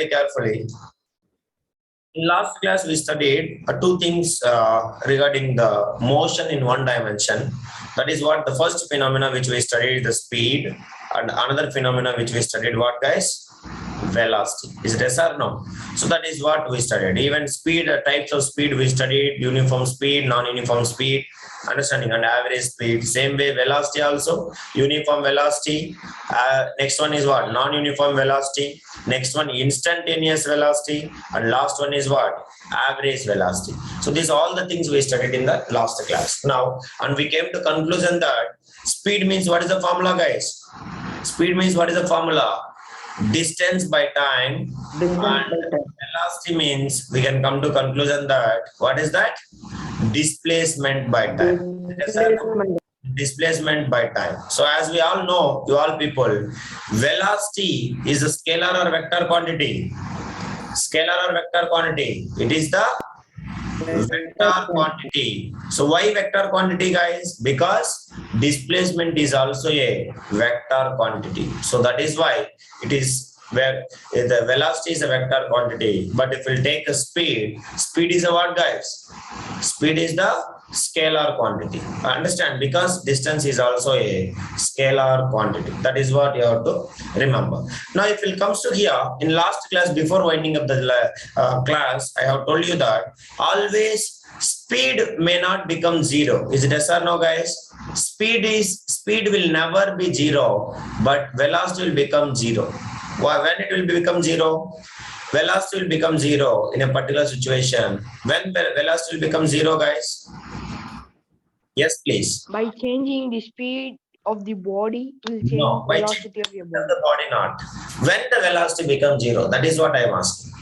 carefully. In last class, we studied two things regarding the motion in one dimension. That is what the first phenomena which we studied, the speed, and another phenomena which we studied, what guys? Velocity. Is it yes or no? So that is what we studied. Even speed, types of speed we studied, uniform speed, non-uniform speed, understanding, and average speed. Same way, velocity also, uniform velocity. Next one is what? Non-uniform velocity. Next one, instantaneous velocity. And last one is what? Average velocity. So these are all the things we studied in the last class. Now, and we came to conclusion that speed means what is the formula, guys? Speed means what is the formula? Distance by time. And velocity means we can come to conclusion that what is that? Displacement by time. Displacement by time. So as we all know, you all people, velocity is a scalar or vector quantity. Scalar or vector quantity. It is the vector quantity. So why vector quantity, guys? Because displacement is also a vector quantity. So that is why it is where the velocity is a vector quantity. But if we take a speed, speed is a what, guys? Speed is the scalar quantity. Understand? Because distance is also a scalar quantity. That is what you have to remember. Now, if it comes to here, in last class, before winding up the class, I have told you that always speed may not become zero. Is it yes or no, guys? Speed will never be zero, but velocity will become zero. When it will become zero? Velocity will become zero in a particular situation. When velocity will become zero, guys? Yes, please. By changing the speed of the body, will change No, by velocity of your body. the body not. When the velocity becomes zero, that is what I am asking.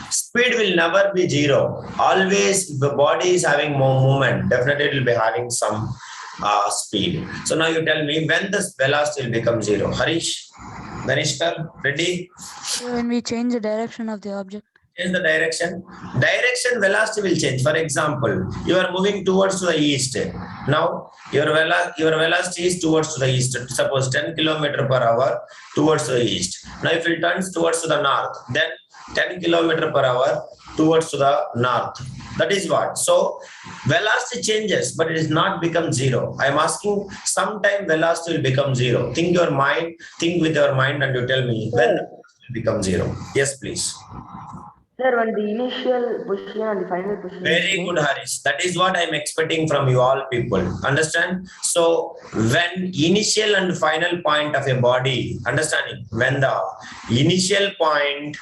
Speed will never be zero. Always, if the body is having more movement, definitely it will be having some speed. So now you tell me when the velocity will become zero. Harish, Danishkar, ready? When we change the direction of the object. Change the direction. Direction velocity will change. For example, you are moving towards the east. Now your velocity is towards the east. Suppose 10 km/h towards the east. Now if it turns towards the north, then 10 km/h towards the north. That is what. So velocity changes, but it is not become zero. I am asking, sometime velocity will become zero. Think with your mind, and you tell me when it will become zero. Yes, please. Sir, when the initial position and the final position. Very good, Harish. That is what I am expecting from you all people. Understand? So when initial and final point of a body, understanding, when the initial point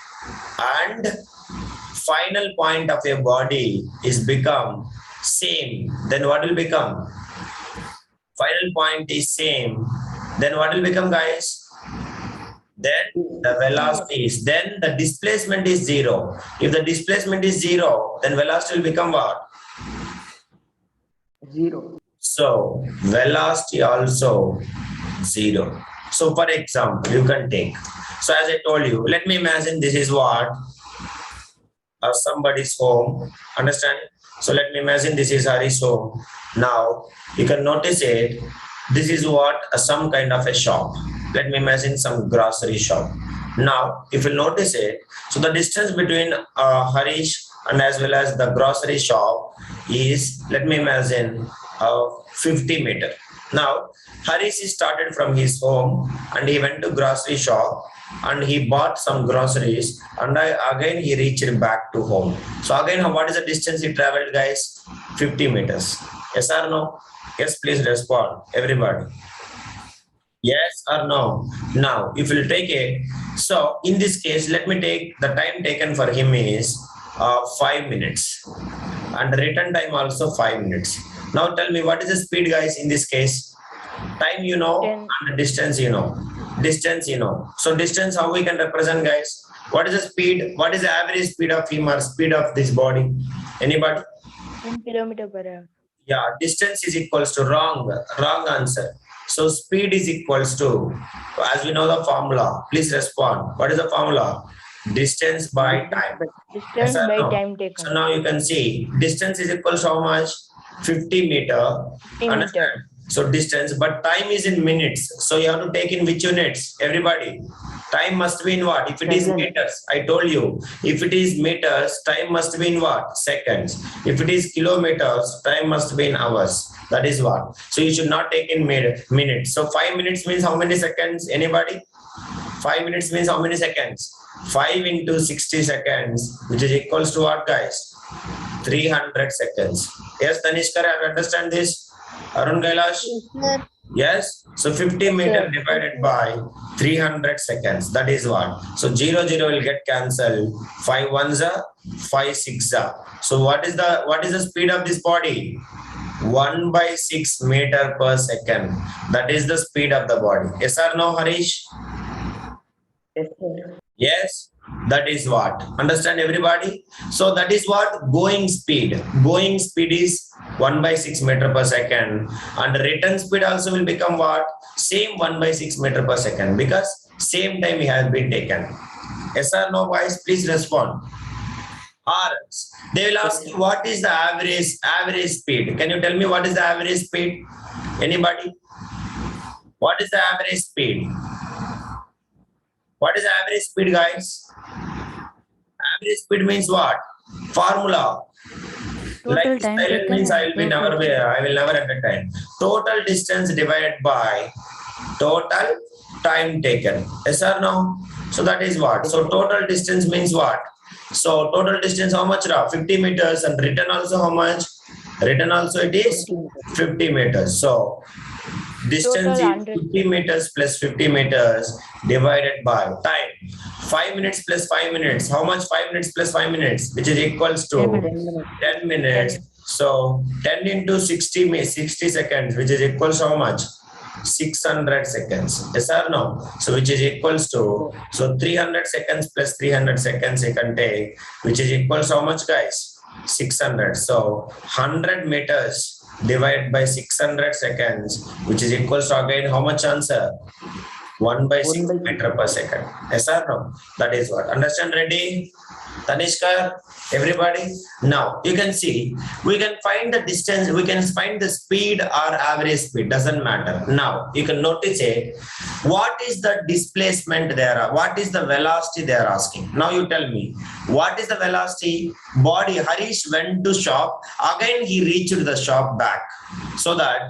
and final point of a body is become same, then what will become? Final point is same. Then what will become, guys? Then the velocity is, then the displacement is zero. If the displacement is zero, then velocity will become what? Zero. So velocity also zero. So for example, you can take. So as I told you, let me imagine this is what? Somebody's home. Understand? So let me imagine this is Hari's home. Now you can notice it. This is what? Some kind of a shop. Let me imagine some grocery shop. Now, if you notice it, so the distance between Harish and as well as the grocery shop is, let me imagine, 50 meters. Now, Harish started from his home and he went to grocery shop and he bought some groceries and again he reached back to home. So again, what is the distance he traveled, guys? 50 meters. Yes or no? Yes, please respond, everybody. Yes or no? Now, if you take it, so in this case, let me take the time taken for him is 5 minutes and the return time also 5 minutes. Now tell me, what is the speed, guys, in this case? Time you know, 10. and the distance you know. Distance you know. So distance, how we can represent, guys? What is the speed? What is the average speed of him or speed of this body? Anybody? 10 km/h. Yeah, distance is equals to wrong answer. So speed is equals to, as we know the formula, please respond. What is the formula? Distance by time. Distance Yes or by no? time taken. So now you can see distance is equals to how much? 50 meter. 50 Understand? meter. So distance, but time is in minutes. So you have to take in which units? Everybody. Time must be in what? If it is Seconds. meters, I told you. If it is meters, time must be in what? Seconds. If it is kilometers, time must be in hours. That is what. So you should not take in minutes. So 5 minutes means how many seconds? Anybody? 5 minutes means how many seconds? 5 into 60 seconds, which is equals to what, guys? 300 seconds. Yes, Tanishkar, I understand this. Arun Kailash? Yes. So 50 meter divided by 300 seconds. That is what. So 0 will get cancelled. 5 ones are 5 6 are. So what is the speed of this body? 1/6 meter per second. That is the speed of the body. Yes or no, Harish? Yes, sir. Yes, that is what. Understand everybody? So that is what going speed. Going speed is 1/6 meter per second. And return speed also will become what? Same 1/6 meter per second because same time it has been taken. Yes or no, guys? Please respond. Or else they will ask you what is the average speed. Can you tell me what is the average speed? Anybody? What is the average speed? What is average speed, guys? Average speed means what? Formula. Total Like time silent taken means and I will never entertain. Total distance divided by total time taken. Yes or no? So that is what. So total distance means what? So total distance how much? 50 meters, and return also how much? Return also it is 50 meters. So distance Total is 100. 50 meters plus 50 meters divided by time. 5 minutes plus 5 minutes. How much 5 minutes plus 5 minutes? Which is equals to 10 minutes. 10 minutes. So 10 into 60 seconds, which is equals to how much? 600 seconds. Yes or no? So which is equals to, so 300 seconds plus 300 seconds you can take, which is equals to how much, guys? 600. So 100 meters divided by 600 seconds, which is equals to again how much answer? 1/6 meter per second. Yes or no? That is what. Understand? Ready? Tanishkar, everybody. Now you can see we can find the distance, we can find the speed or average speed, doesn't matter. Now you can notice it. What is the displacement there? What is the velocity they are asking? Now you tell me, what is the velocity? Body, Harish went to shop, again he reached the shop back. So that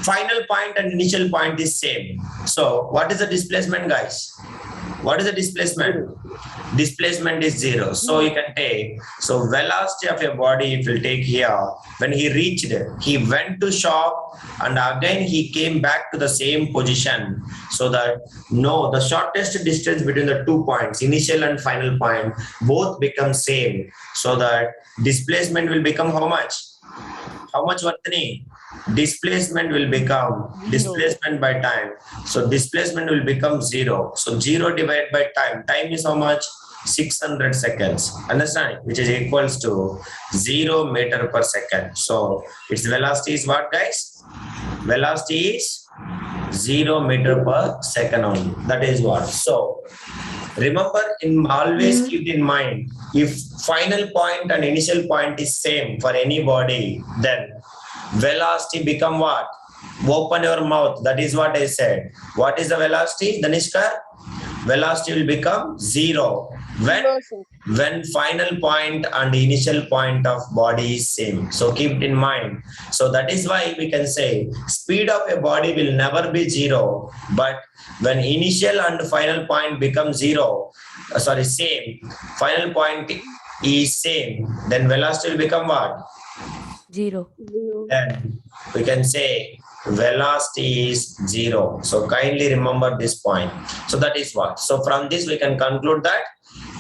final point and initial point is same. So what is the displacement, guys? What is the displacement? Displacement is 0. So you can take, so velocity of your body, if you take here, when he reached, he went to shop and again he came back to the same position. So that no, the shortest distance between the 2 points, initial and final point, both become same. So that displacement will become how much? How much, Vartani? Displacement will become displacement by time. So displacement will become 0. So 0 divided by time. Time is how much? 600 seconds. Understand? Which is equals to 0 meter per second. So its velocity is what, guys? Velocity is 0 meter per second only. That is what. So remember, always keep in mind, if final point and initial point is same for any body, then velocity become what? Open your mouth. That is what I said. What is the velocity, Danishkar? Velocity will become 0 when final point and initial point of body is same. So keep it in mind. So that is why we can say speed of a body will never be 0, but when initial and final point become 0, same, final point is same, then velocity will become what? 0. Then we can say velocity is 0. So kindly remember this point. So that is what. So from this we can conclude that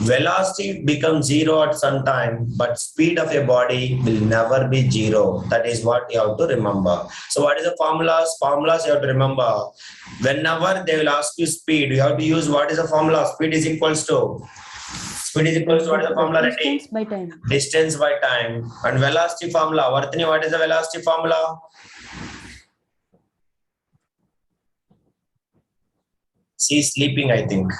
velocity becomes 0 at some time, but speed of a body will never be 0. That is what you have to remember. So what is the formulas? Formulas you have to remember. Whenever they will ask you speed, you have to use what is the formula? Speed is equals to what is the formula? Distance by time. Distance by time. And velocity formula. Vartini, what is the velocity formula? She's sleeping, I think.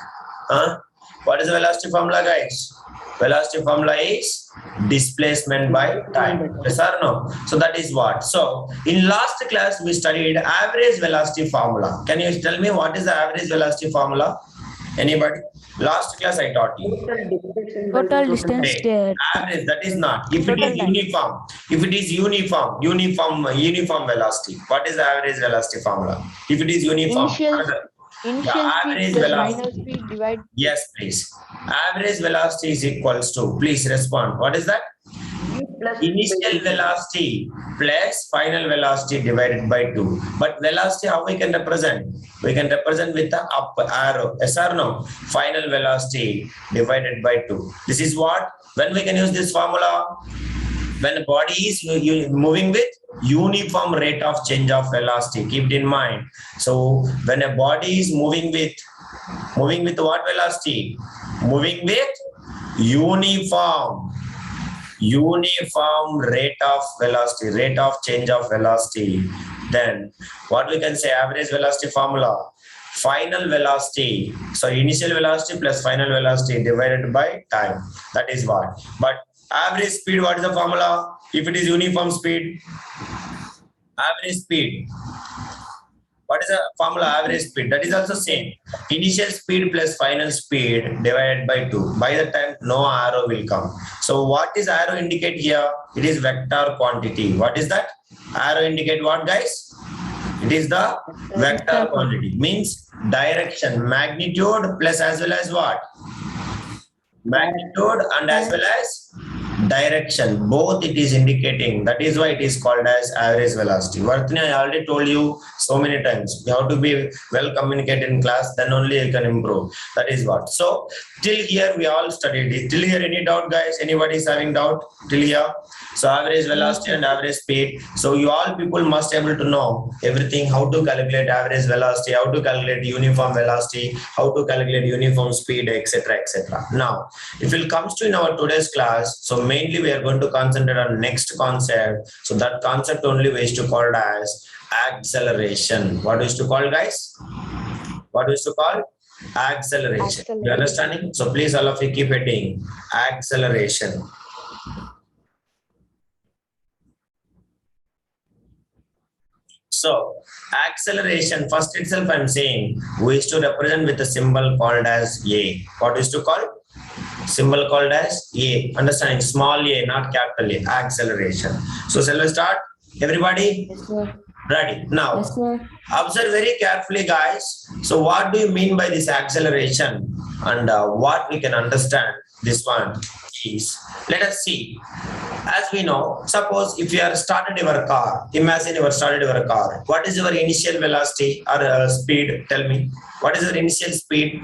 Huh? What is the velocity formula, guys? Velocity formula is displacement by time. Yes or no? So that is what. So in last class we studied average velocity formula. Can you tell me what is the average velocity formula? Anybody? Last class I taught you. Total distance. Average, that is not. If it Total is time. uniform, if it is uniform velocity, what is the average velocity formula? If it is uniform, Initial speed average plus velocity. final speed divide. Yes, please. Average velocity is equals to, please respond. What is that? Initial velocity plus final velocity divided by 2. But velocity, how we can represent? We can represent with the up arrow. Yes or no? Final velocity divided by 2. This is what? When we can use this formula? When a body is moving with uniform rate of change of velocity. Keep it in mind. So when a body is moving with what velocity? Moving with uniform rate of velocity, rate of change of velocity. Then what we can say, average velocity formula, final velocity, so initial velocity plus final velocity divided by time. That is what. But average speed, what is the formula? If it is uniform speed, average speed, what is the formula? Average speed, that is also same. Initial speed plus final speed divided by 2. By the time no arrow will come. So what is arrow indicate here? It is vector quantity. What is that? Arrow indicate what, guys? It is the vector quantity. Means direction, magnitude plus as well as what? Magnitude and as well as direction, both it is indicating. That is why it is called as average velocity. Vartini, I already told you so many times, you have to be well communicated in class, then only you can improve. That is what. So till here we all studied it. Till here, any doubt, guys? Anybody is having doubt till here? So average velocity and average speed. So you all people must able to know everything, how to calculate average velocity, how to calculate uniform velocity, how to calculate uniform speed, etc., etc. Now, if it comes to in our today's class, so mainly we are going to concentrate on next concept. So that concept only we used to call it as acceleration. What we used to call, guys? What we used to call? Acceleration. You understanding? So please all of you keep heading acceleration. So acceleration, first itself I'm saying, we used to represent with a symbol called as A. What is to call? Symbol called as A. Understanding? Small a, not capital A. Acceleration. So shall we start? Everybody? Yes, sir. Ready? Now, Yes, sir. observe very carefully, guys. So what do you mean by this acceleration? And what we can understand this one is, let us see. As we know, suppose if you are started your car, imagine you are started your car. What is your initial velocity or speed? Tell me. What is your initial speed?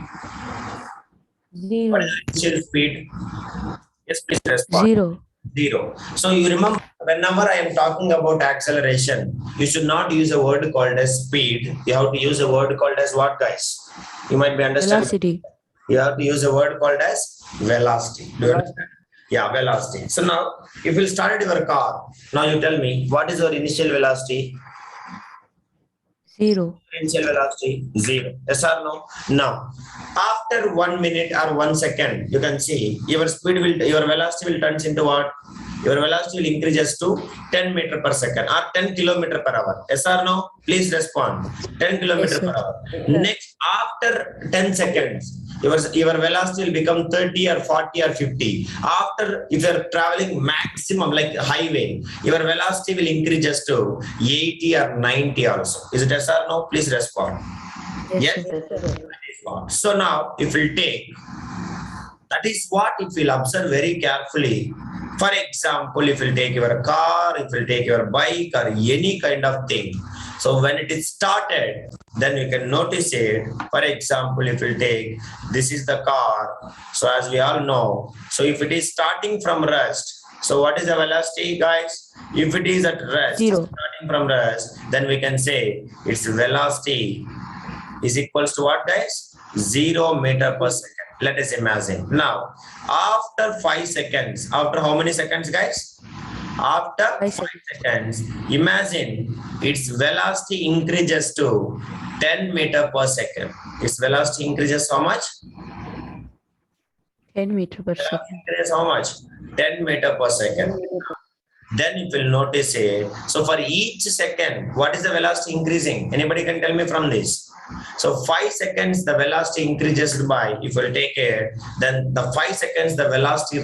0. What is your initial speed? Yes, please respond. 0. 0. So you remember, whenever I am talking about acceleration, you should not use a word called as speed. You have to use a word called as what, guys? You might be understanding. Velocity. You have to use a word called as velocity. Do you understand? Yeah, velocity. So now, if you started your car, now you tell me, what is your initial velocity? 0. Initial velocity 0. Yes or no? Now, after 1 minute or 1 second, you can see your speed will, your velocity will turns into what? Your velocity will increases to 10 meter per second or 10 kilometer per hour. Yes or no? Please respond. 10 kilometer Yes, per sir. hour. Next, after 10 seconds, your velocity will become 30 or 40 or 50. After, if you're traveling maximum like highway, your velocity will increase just to 80 or 90 also. Is it yes or no? Please respond. Yes, Yes? sir. So now, if we'll take, that is what if we'll observe very carefully. For example, if you'll take your car, if you'll take your bike or any kind of thing. So when it is started, then you can notice it. For example, if you take, this is the car. So as we all know, so if it is starting from rest, so what is the velocity, guys? If it is at rest, 0. starting from rest, then we can say its velocity is equals to what, guys? 0 meter per second. Let us imagine. Now, after 5 seconds, after how many seconds, guys? After 5 seconds, imagine its velocity increases to 10 meter per second. Its velocity increases how much? 10 meter per second. Increases how much? 10 meter per second. Then you will notice it. So for each second, what is the velocity increasing? Anybody can tell me from this? So 5 seconds the velocity increases by, if you take it, then the 5 seconds the velocity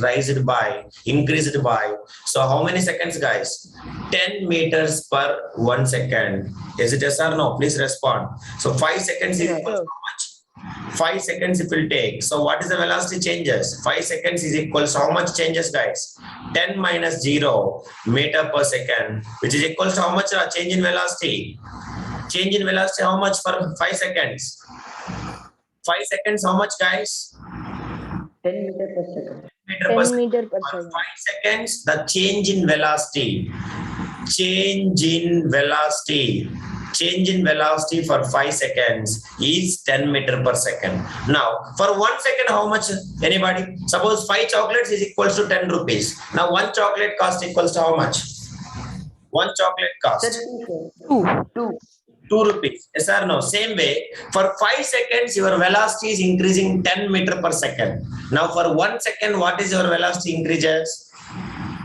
increased by. So how many seconds, guys? 10 meters per 1 second. Is it yes or no? Please respond. So 5 seconds is Yes, equal to how much? 5 seconds it will take. So what is the velocity changes? 5 seconds is equal to how much changes, guys? 10 minus 0 meter per second, which is equal to how much change in velocity? Change in velocity how much for 5 seconds? 5 seconds how much, guys? 10 meters per second. Meter per 10 second. meter per For second. 5 seconds, the change in velocity for 5 seconds is 10 meter per second. Now, for 1 second, how much? Anybody? Suppose 5 chocolates is equals to 10 rupees. Now, 1 chocolate cost equals to how much? 1 chocolate cost. 2. 2 rupees. Yes or no? Same way, for 5 seconds, your velocity is increasing 10 meter per second. Now, for 1 second, what is your velocity increases?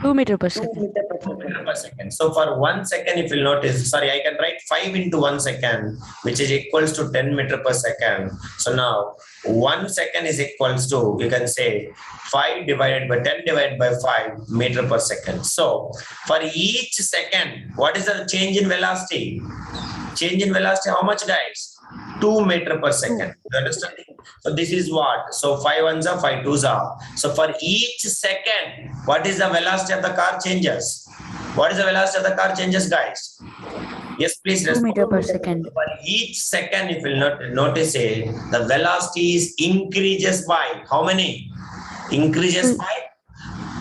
2 meter per 2 second. meters per 2 second. meter per second. So for 1 second, if you'll notice, sorry, I can write 5 into 1 second, which is equals to 10 meter per second. So now 1 second is equals to, you can say 5 divided by 10 divided by 5 meter per second. So for each second, what is the change in velocity? Change in velocity, how much, guys? 2 meter per second. You understand? So this is what? So 5 ones are 5 twos are. So for each second, what is the velocity of the car changes? What is the velocity of the car changes, guys? Yes, please 2 respond. meter per second. For each second, if you will notice it, the velocity is increases by how many? Increases by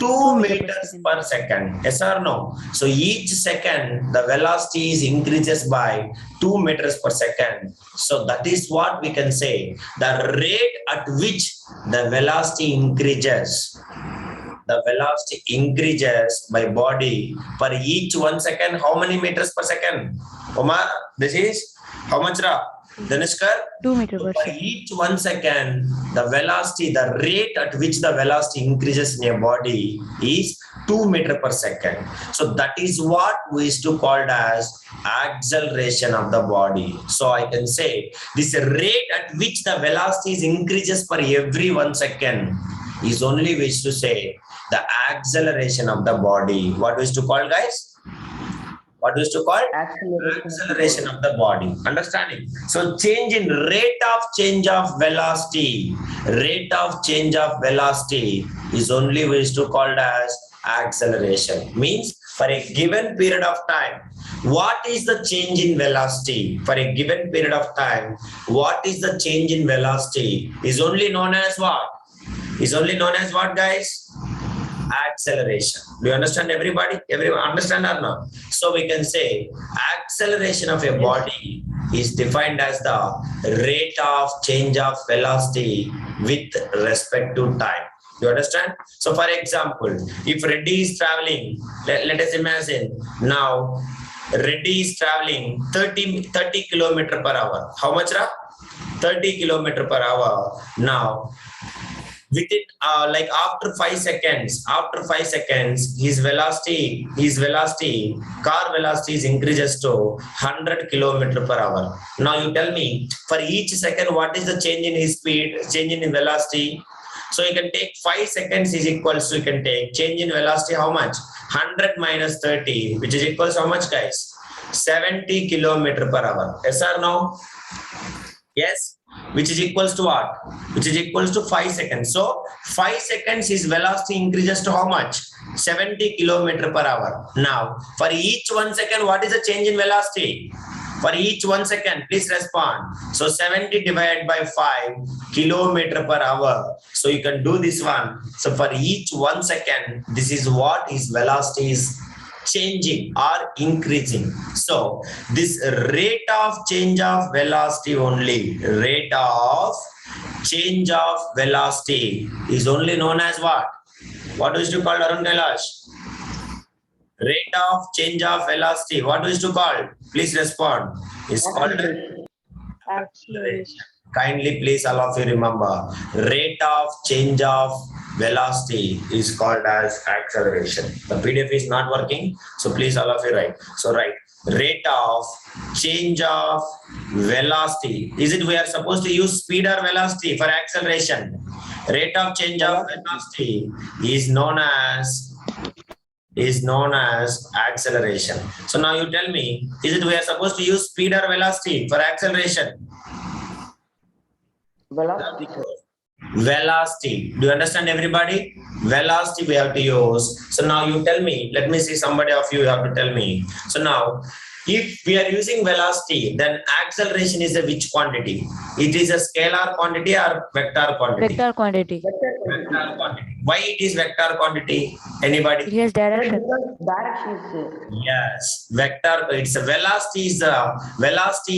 2 meters per second. Yes or no? So each second, the velocity is increases by 2 meters per second. So that is what we can say. The rate at which the velocity increases. The velocity increases by body per each 1 second. How many meters per second? Omar, this is how much, Ra? Dhanishkar? 2 meter So per for second. each 1 second, the velocity, the rate at which the velocity increases in your body is 2 meter per second. So that is what we used to call as acceleration of the body. So I can say this rate at which the velocity is increases per every 1 second is only we used to say the acceleration of the body. What we used to call, guys? What we used to call? Acceleration of the body. Understanding? So change in rate of change of velocity is only we used to call as acceleration. Means for a given period of time, what is the change in velocity? For a given period of time, what is the change in velocity is only known as what? Is only known as what, guys? Acceleration. Do you understand, everybody? Everyone understand or not? So we can say acceleration of a body is defined as the rate of change of velocity with respect to time. You understand? So for example, if Reddy is traveling, let us imagine now Reddy is traveling 30 kilometer per hour. How much, Ra? 30 kilometer per hour. Now within like after 5 seconds, his car velocity is increases to 100 kilometer per hour. Now you tell me, for each second, what is the change in his speed, change in velocity? So you can take 5 seconds is equals to, you can take change in velocity, how much? 100 minus 30, which is equals to how much, guys? 70 kilometer per hour. Yes or no? Yes, which is equals to what? Which is equals to 5 seconds. So 5 seconds his velocity increases to how much? 70 kilometer per hour. Now for each 1 second, what is the change in velocity? For each 1 second, please respond. So 70 divided by 5 kilometer per hour. So you can do this one. So for each 1 second, this is what his velocity is changing or increasing. So this rate of change of velocity only, rate of change of velocity is only known as what? What is to call, Arun Kailash? Rate of change of velocity. What is to call? Please respond. Is called acceleration. Kindly please all of you remember, rate of change of velocity is called as acceleration. The PDF is not working, so please all of you write. So write rate of change of velocity. Is it we are supposed to use speed or velocity for acceleration? Rate of change of velocity is known as acceleration. So now you tell me, is it we are supposed to use speed or velocity for acceleration? Velocity, sir. Velocity. Do you understand, everybody? Velocity we have to use. So now you tell me, let me see somebody of you have to tell me. So now, if we are using velocity, then acceleration is a which quantity? It is a scalar quantity or vector quantity? Vector quantity. Vector quantity. Why it is vector quantity? It Anybody? has direction. Because direction is Yes, vector. It's a velocity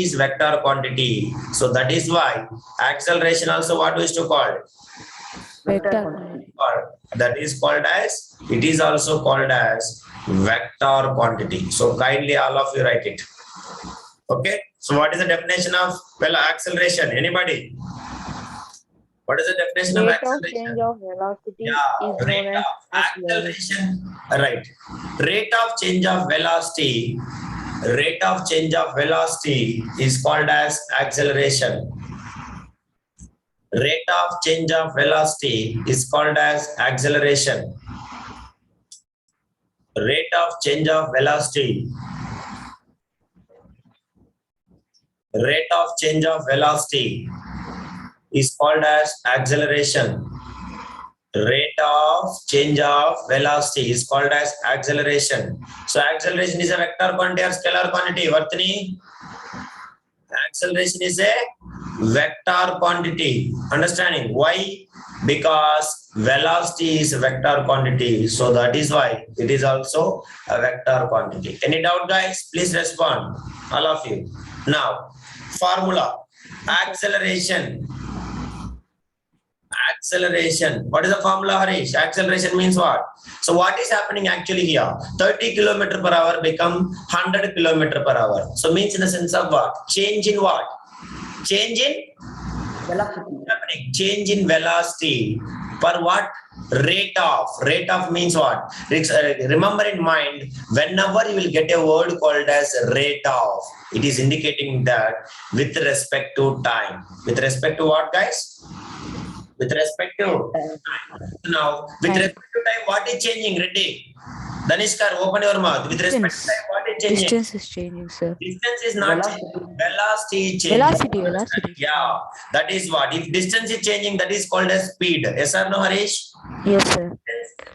is vector quantity. So that is why acceleration also what we used to call it? Vector. That is called as, it is also called as vector quantity. So kindly all of you write it. Okay. So what is the definition of acceleration? Anybody? What is the definition of Rate of acceleration? change of velocity Yeah, is rate known as of acceleration. Right. Rate of change of velocity. Rate of change of velocity is called as acceleration. Rate of change of velocity is called as acceleration. Rate of change of velocity. Rate of change of velocity is called as acceleration. Rate of change of velocity is called as acceleration. So acceleration is a vector quantity or scalar quantity. Vartini? Acceleration is a vector quantity. Understanding why? Because velocity is a vector quantity. So that is why it is also a vector quantity. Any doubt, guys? Please respond. All of you. Now, formula. Acceleration. Acceleration. What is the formula, Harish? Acceleration means what? So what is happening actually here? 30 km per hour become 100 km per hour. So means in the sense of what? Change in what? Change in velocity. happening. Change in velocity. Per what? Rate of. Rate of means what? Remember in mind, whenever you will get a word called as rate of, it is indicating that with respect to time. With respect to what, guys? With respect to time. Now, with Time. respect to time, what is changing? Ready? Danishkar, open your mouth. With respect to Distance. time, what is changing? Distance is changing, sir. Distance is not Velocity. changing. Velocity is changing. Velocity. Yeah, that is what. If distance is changing, that is called as speed. Yes or no, Harish? Yes, sir.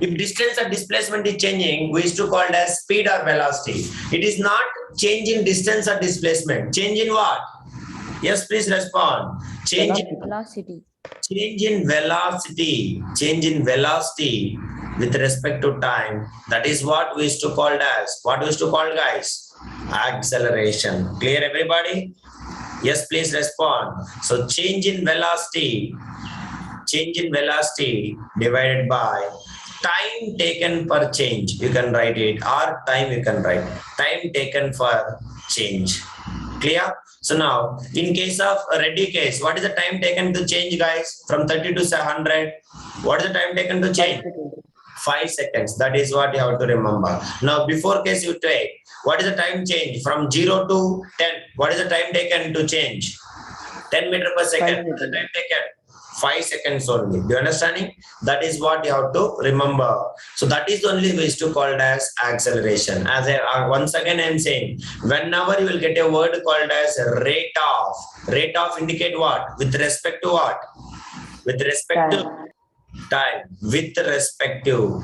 If distance or displacement is changing, we used to call it as speed or velocity. It is not change in distance or displacement. Change in what? Yes, please respond. Change in Velocity. change in velocity. Change in velocity with respect to time. That is what we used to call as. What we used to call, guys? Acceleration. Clear, everybody? Yes, please respond. So change in velocity. Change in velocity divided by time taken per change. You can write it, or time you can write. Time taken for change. Clear? So now, in case of a ready case, what is the time taken to change, guys? From 30 to 100. What is the time taken to change? 5 seconds. That is what you have to remember. Now, before case you take, what is the time change? From 0 to 10. What is the time taken to change? 10 meter per second. What is the time taken? 5 seconds only. Do you understanding? That is what you have to remember. So that is the only way to call it as acceleration. As once again I am saying, whenever you will get a word called as rate of. Rate of indicate what? With respect to what? With respect to time. With respect to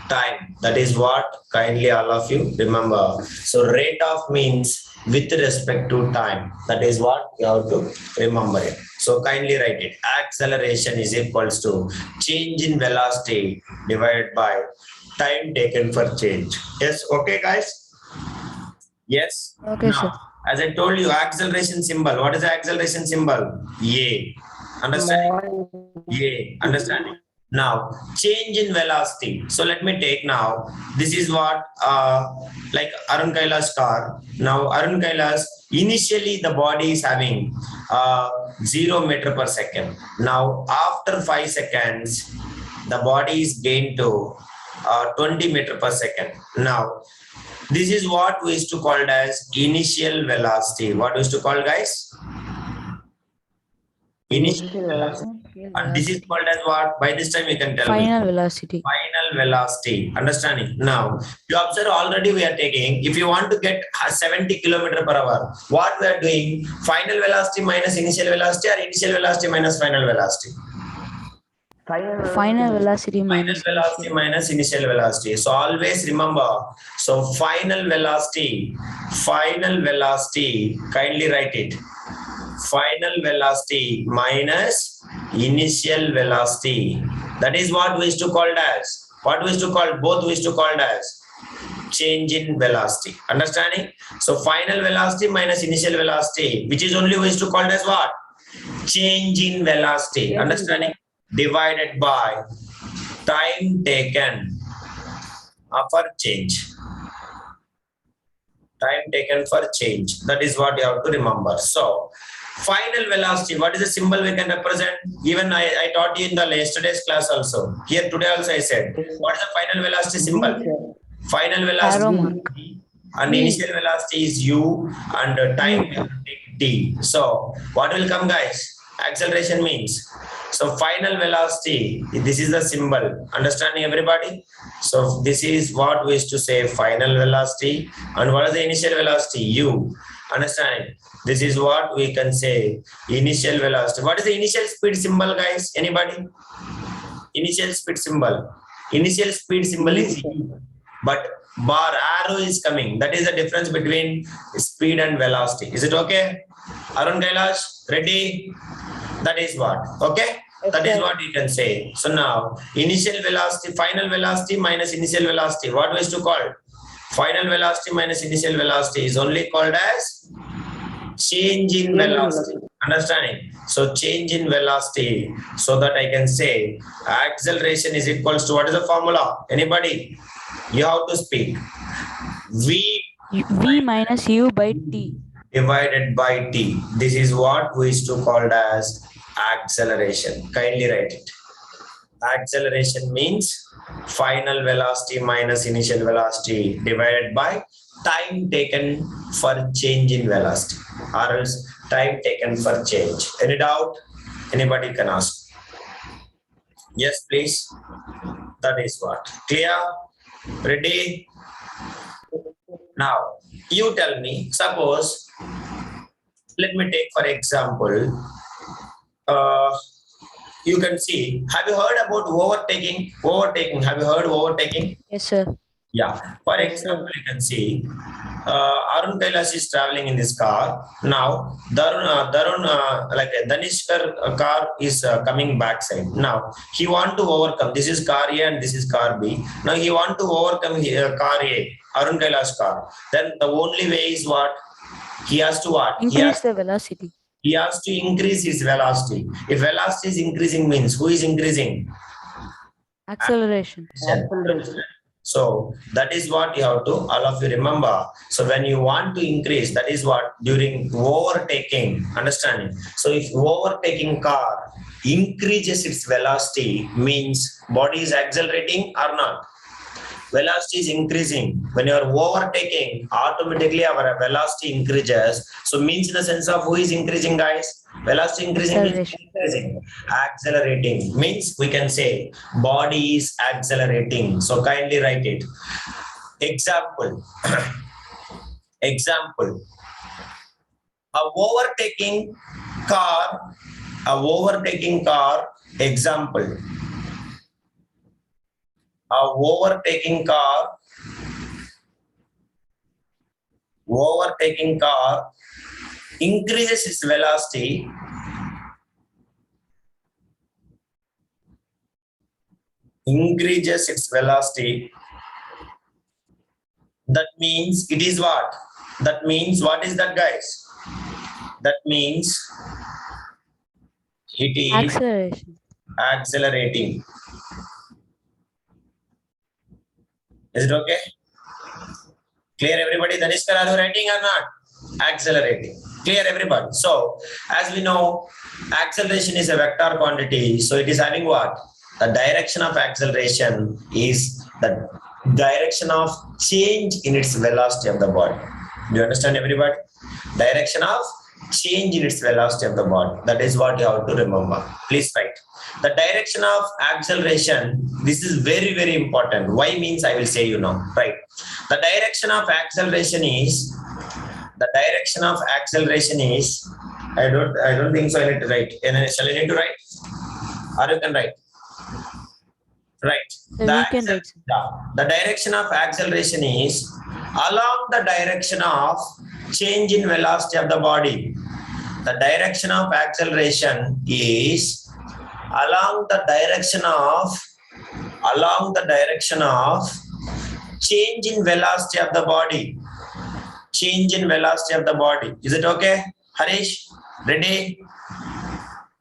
time. That is what kindly all of you remember. So rate of means with respect to time. That is what you have to remember it. So kindly write it. Acceleration is equals to change in velocity divided by time taken for change. Yes, okay, guys? Yes. Okay, sir. As I told you, acceleration symbol. What is the acceleration symbol? A. Understanding? A. Understanding? Now, change in velocity. So let me take now. This is what like Arun Kailash car. Now Arun Kailash, initially the body is having 0 meter per second. Now after 5 seconds, the body is gained to 20 meter per second. Now This is what we used to call as initial velocity. What we used to call, guys? Initial velocity. And this is called as what? By this time you can tell me. Final velocity. Final velocity. Understanding? Now, you observe already we are taking, if you want to get 70 kilometer per hour, what we are doing? Final velocity minus initial velocity or initial velocity minus final velocity? Final velocity minus Final velocity minus initial velocity. So always remember, so final velocity, kindly write it. Final velocity minus initial velocity. That is what we used to call as, what we used to call, both we used to call as change in velocity. Understanding? So final velocity minus initial velocity, which is only we used to call as what? Change in velocity. Understanding? Divided by time taken for change. Time taken for change. That is what you have to remember. So, final velocity, what is the symbol we can represent? Even I taught you in the yesterday's class also. Here today also I said, what is the final velocity symbol? Final velocity and initial velocity is u and time t. So, what will come, guys? Acceleration means. So final velocity, this is the symbol. Understanding, everybody? So this is what we used to say final velocity. And what is the initial velocity? U. Understand? This is what we can say initial velocity. What is the initial speed symbol, guys? Anybody? Initial speed symbol. Initial speed symbol is U. But bar arrow is coming. That is the difference between speed and velocity. Is it okay? Arun Kailash, ready? That is what, okay? That is what you can say. So now, initial velocity, final velocity minus initial velocity. What we used to call? Final velocity minus initial velocity is only called as change in velocity. Understanding? So change in velocity. So that I can say acceleration is equals to, what is the formula? Anybody? You have to speak. V minus u by t. Divided by t. This is what we used to call as acceleration. Kindly write it. Acceleration means final velocity minus initial velocity divided by time taken for change in velocity, or else time taken for change. Any doubt? Anybody can ask. Yes, please. That is what. Clear? Ready? Now, you tell me, suppose, let me take for example, you can see, have you heard about overtaking? Overtaking, have you heard overtaking? Yes, sir. Yeah. For example, you can see, Arun Kailash is traveling in this car. Now, like Danishkar car is coming backside. Now, he want to overcome. This is car A and this is car B. Now, he want to overcome car A, Arun Kailash car. Then the only way is what? He has to what? Increase the velocity. He has to increase his velocity. If velocity is increasing means who is increasing? Acceleration. So that is what you have to, all of you remember. So when you want to increase, that is what during overtaking, understanding. So if overtaking car increases its velocity, means body is accelerating or not? Velocity is increasing. When you are overtaking, automatically our velocity increases. So means in the sense of who is increasing, guys? Velocity increasing means increasing. Accelerating means we can say body is accelerating. So kindly write it. Example. Example. A overtaking car. Example. A overtaking car increases its velocity that means it is what? That means what is that, guys? That means it is accelerating. Is it okay? Clear, everybody? Danishkar, are you writing or not? Accelerating. Clear, everybody? So, as we know, acceleration is a vector quantity. So, it is having what? The direction of acceleration is the direction of change in its velocity of the body. Do you understand, everybody? Direction of change in its velocity of the body. That is what you have to remember. Please write. The direction of acceleration, this is very, very important. Why means I will say you know, right? The direction of acceleration is, I don't think so I need to write. Shall I need to write? Or you can write? Right. Sir, we can write, sir. The direction of acceleration is along the direction of change in velocity of the body. The direction of acceleration is along the direction of change in velocity of the body. Change in velocity of the body. Is it okay, Harish? Ready?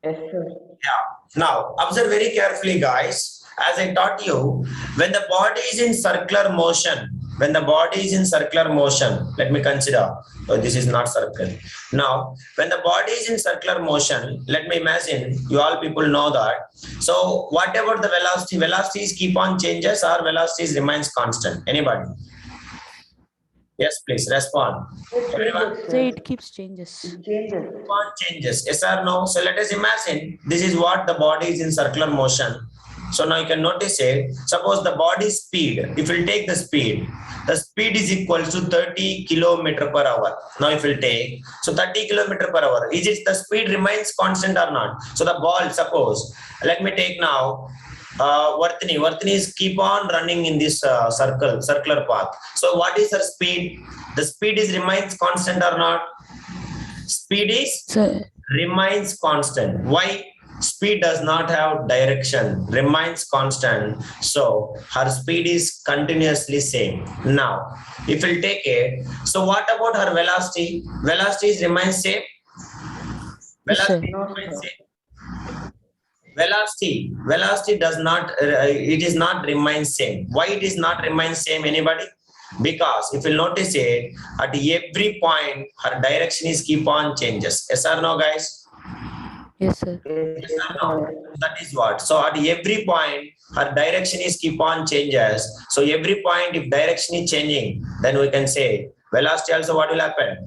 Yes, sir. Yeah. Now, observe very carefully, guys. As I taught you, when the body is in circular motion, let me consider, oh, this is not circle. Now, when the body is in circular motion, let me imagine, you all people know that. So, whatever the velocities keep on changes or velocities remains constant. Anybody? Yes, please respond. Everyone. So it keeps changes. It changes. Changes, yes or no? So let us imagine this is what the body is in circular motion. So now you can notice it. Suppose the body speed, if you take the speed is equal to 30 kilometer per hour. Now if you take, so 30 kilometer per hour, is it the speed remains constant or not? So the ball, suppose, let me take now, Vartini is keep on running in this circular path. So what is her speed? The speed is remains constant or not? Speed is remains constant. Why? Speed does not have direction, remains constant. So her speed is continuously same. Now, if we'll take it, so what about her velocity? Velocity remains same. Velocity remains same. Velocity does not, it is not remain same. Why it is not remain same, anybody? Because if you notice it, at every point, her direction is keep on changes. Yes or no, guys? Yes, sir. Yes or no? That is what. So at every point, her direction is keep on changes. So every point, if direction is changing, then we can say velocity also what will happen?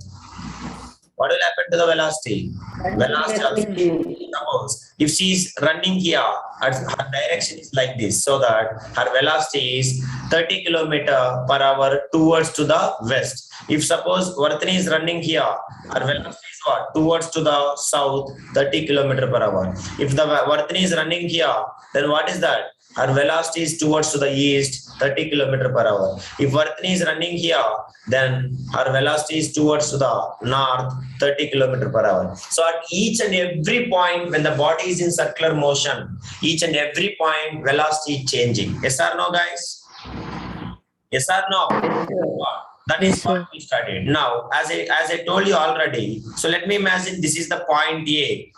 What will happen to the velocity? Velocity also, suppose if she is running here, her direction is like this, so that her velocity is 30 kilometer per hour towards to the west. If suppose Vartini is running here, her velocity is what? Towards to the south, 30 kilometer per hour. If the Vartini is running here, then what is that? Her velocity is towards to the east, 30 kilometer per hour. If Vartini is running here, then her velocity is towards to the north, 30 kilometer per hour. So at each and every point, when the body is in circular motion, each and every point velocity is changing. Yes or no, guys? Yes or no? That is what we studied. Now, as I told you already, so let me imagine this is the point A.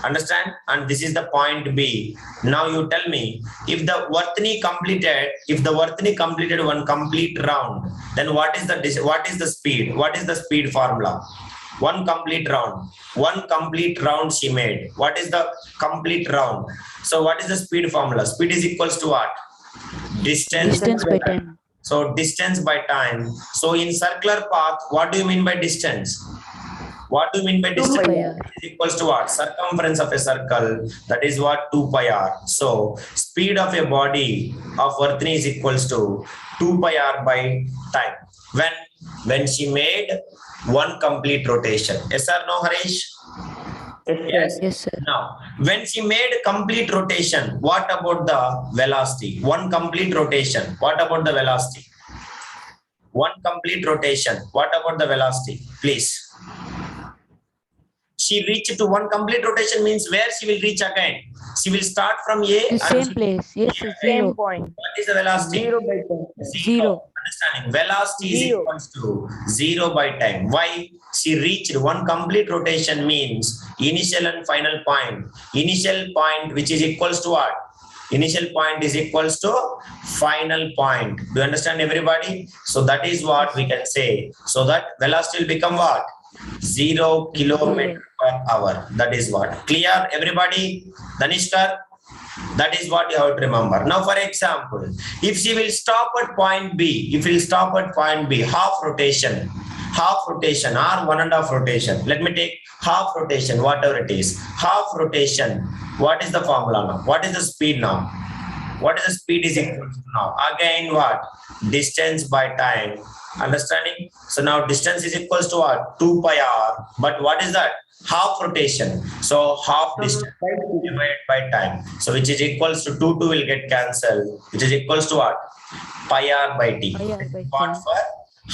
Understand? And this is the point B. Now you tell me, if the Vartini completed one complete round, then what is the speed? What is the speed formula? One complete round she made. What is the complete round? So what is the speed formula? Speed is equals to what? Distance by time. So distance by time. So in circular path, what do you mean by distance? What do you mean by distance? 2 pi r. Is equals to what? Circumference of a circle. That is what 2 pi r. So speed of a body of Vartini is equals to 2 pi r by time. When she made one complete rotation. Yes or no, Harish? Yes. Yes, sir. Now, when she made complete rotation, what about the velocity? One complete rotation. What about the velocity? One complete rotation. What about the velocity? Please. She reached to one complete rotation means where she will reach again. She will start from A. The and same she- place. Yes, sir. Same 0. point. What is the velocity? 0 by 10. Zero. Understanding. Velocity is Zero. equals to 0 by time. Why? She reached one complete rotation means initial and final point. Initial point which is equals to what? Initial point is equals to final point. Do you understand, everybody? So that is what we can say. So that velocity will become what? 0 kilometer per hour. That is what. Clear, everybody? Danishkar? That is what you have to remember. Now, for example, if she will stop at point B, if will stop at point B, half rotation or 1.5 rotation. Let me take half rotation, whatever it is. Half rotation. What is the formula now? What is the speed now? What is the speed is equal to now? Again, what? Distance by time. Understanding? So now distance is equals to what? 2 pi r. But what is that? Half rotation. So half distance divided by time. So which is equals to 2 will get cancelled. Which is equals to what? Pi r by t. Pi r by What t. for?